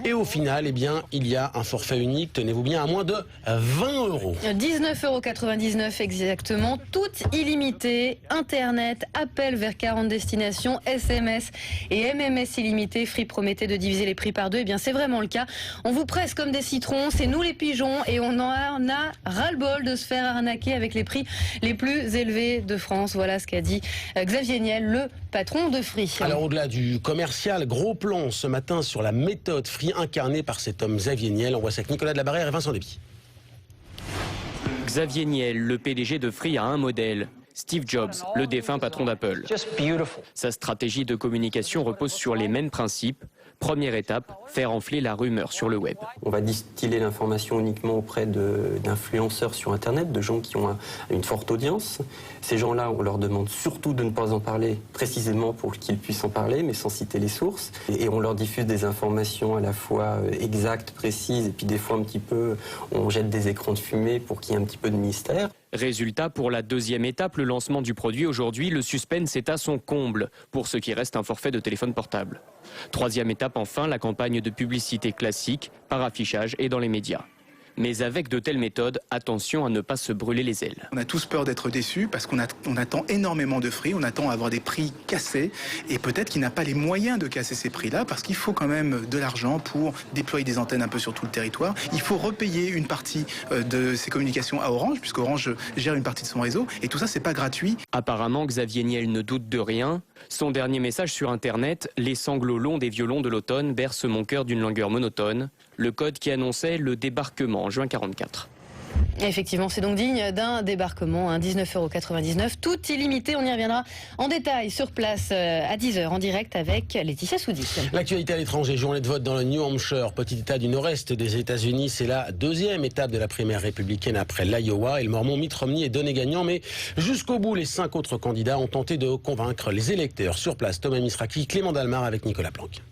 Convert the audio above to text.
Et au final, eh bien, il y a un forfait unique, tenez-vous bien, à moins de 20 €. 19,99 € exactement, tout illimité, Internet, appel vers 40 destinations, SMS et MMS illimité. Free promettait de diviser les prix par deux, et bien c'est vraiment le cas. On vous presse comme des citrons, c'est nous les pigeons, et on en a ras-le-bol de se faire arnaquer avec les prix les plus élevés de France. Voilà ce qu'a dit Xavier Niel, le patron de Free. Alors au-delà du commercial, gros plan ce matin sur la méthode Free incarnée par cet homme Xavier Niel. On voit ça avec Nicolas Delabarrière et Vincent Déby. Xavier Niel, le PDG de Free, a un modèle. Steve Jobs, le défunt patron d'Apple. Sa stratégie de communication repose sur les mêmes principes. Première étape, faire enfler la rumeur sur le web. On va distiller l'information uniquement auprès d'influenceurs sur Internet, de gens qui ont une forte audience. Ces gens-là, on leur demande surtout de ne pas en parler, précisément pour qu'ils puissent en parler, mais sans citer les sources. Et on leur diffuse des informations à la fois exactes, précises, et puis des fois un petit peu, on jette des écrans de fumée pour qu'il y ait un petit peu de mystère. Résultat, pour la deuxième étape, le lancement du produit aujourd'hui, le suspense est à son comble, pour ce qui reste un forfait de téléphone portable. Troisième étape, enfin, la campagne de publicité classique, par affichage et dans les médias. Mais avec de telles méthodes, attention à ne pas se brûler les ailes. On a tous peur d'être déçus parce qu'on attend énormément de Free, on attend à avoir des prix cassés et peut-être qu'il n'a pas les moyens de casser ces prix-là parce qu'il faut quand même de l'argent pour déployer des antennes un peu sur tout le territoire. Il faut repayer une partie de ses communications à Orange puisque Orange gère une partie de son réseau et tout ça c'est pas gratuit. Apparemment, Xavier Niel ne doute de rien. Son dernier message sur Internet, les sanglots longs des violons de l'automne bercent mon cœur d'une langueur monotone. Le code qui annonçait le débarquement en juin 44. Effectivement, c'est donc digne d'un débarquement, 19,99 €, tout illimité. On y reviendra en détail sur place à 10 h en direct avec Laetitia Soudi. L'actualité à l'étranger, journée de vote dans le New Hampshire, petit état du nord-est des États-Unis. C'est la deuxième étape de la primaire républicaine après l'Iowa. Et le Mormon Mitt Romney est donné gagnant. Mais jusqu'au bout, les 5 autres candidats ont tenté de convaincre les électeurs. Sur place, Thomas Misraki, Clément Dalmar avec Nicolas Planck.